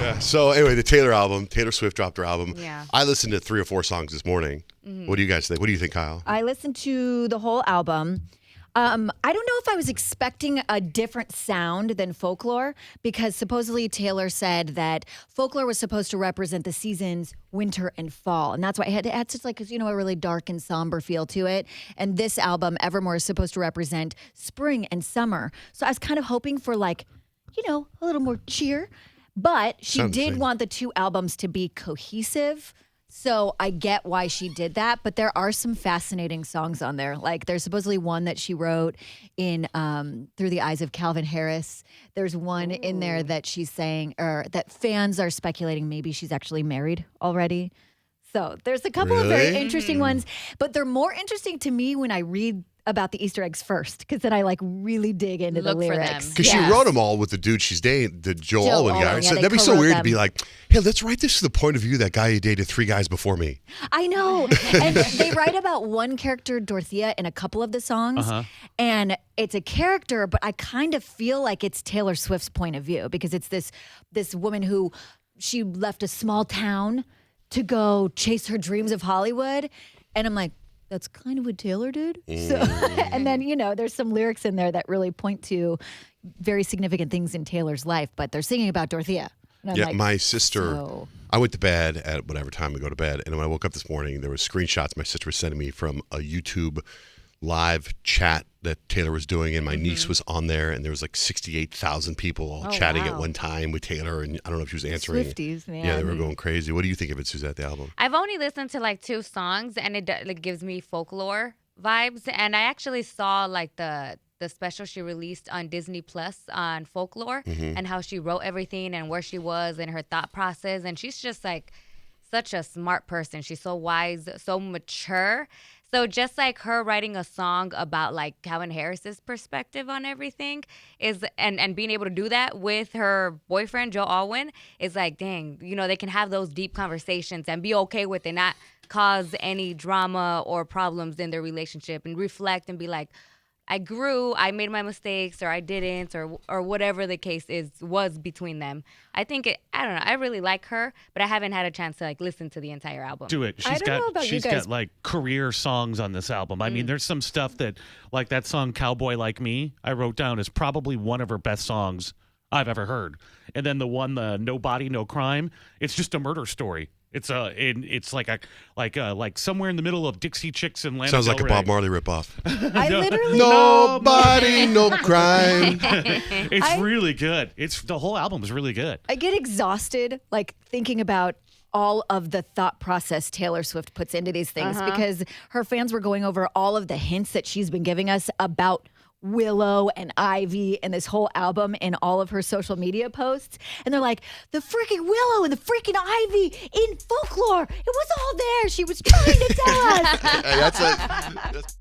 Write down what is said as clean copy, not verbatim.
Yeah. So anyway, the Taylor Swift dropped her album. Yeah. I listened to 3 or 4 songs this morning. What do you guys think? What do you think, Kyle? I listened to the whole album. I don't know if I was expecting a different sound than Folklore, because supposedly Taylor said that Folklore was supposed to represent the seasons winter and fall. And that's why it had such like, a really dark and somber feel to it. And this album, Evermore, is supposed to represent spring and summer. So I was kind of hoping for like, a little more cheer. But she did want the 2 albums to be cohesive. So I get why she did that, but there are some fascinating songs on there. Like there's supposedly one that she wrote in Through the Eyes of Calvin Harris. There's one in there that she's saying, or that fans are speculating maybe she's actually married already. So there's a couple of very interesting ones, but they're more interesting to me when I read about the Easter eggs first, because then I like really dig into the lyrics. Because she wrote them all with the dude she's dating, the Joe Alwyn guy. So that'd be so weird to be like, hey, let's write this to the point of view that guy who dated 3 guys before me. I know. And they write about one character, Dorothea, in a couple of the songs. And it's a character, but I kind of feel like it's Taylor Swift's point of view, because it's this woman who she left a small town to go chase her dreams of Hollywood. And I'm like, that's kind of what Taylor did. So, and then, there's some lyrics in there that really point to very significant things in Taylor's life, but they're singing about Dorothea. Yeah, my sister, I went to bed at whatever time we go to bed, and when I woke up this morning, there was screenshots my sister was sending me from a YouTube live chat that Taylor was doing, and my niece was on there, and there was like 68,000 people all chatting at one time with Taylor, and I don't know if she was answering. Swifties, man. Yeah, they were going crazy. What do you think of it, Suzette, the album? I've only listened to like 2 songs, and it gives me Folklore vibes. And I actually saw like the special she released on Disney Plus on Folklore, and how she wrote everything and where she was and her thought process. And she's just like such a smart person. She's so wise, so mature. So just like her writing a song about like Calvin Harris's perspective on everything is, and being able to do that with her boyfriend, Joe Alwyn, is like, dang, they can have those deep conversations and be okay with it, not cause any drama or problems in their relationship, and reflect and be like, I grew, I made my mistakes, or I didn't, or whatever the case was between them. I think I don't know. I really like her, but I haven't had a chance to like listen to the entire album. Do it. She's got like career songs on this album. I mean, there's some stuff that, like that song "Cowboy Like Me," I wrote down is probably one of her best songs I've ever heard. And then the one, the "No Body, No Crime," it's just a murder story. It's like somewhere in the middle of Dixie Chicks and Lana Sounds Del like a Rey. Bob Marley ripoff. I literally Nobody, no crime. It's really good. The whole album is really good. I get exhausted like thinking about all of the thought process Taylor Swift puts into these things, because her fans were going over all of the hints that she's been giving us about Willow and Ivy and this whole album in all of her social media posts. And they're like, the freaking Willow and the freaking Ivy in Folklore, it was all there. She was trying to tell us. That's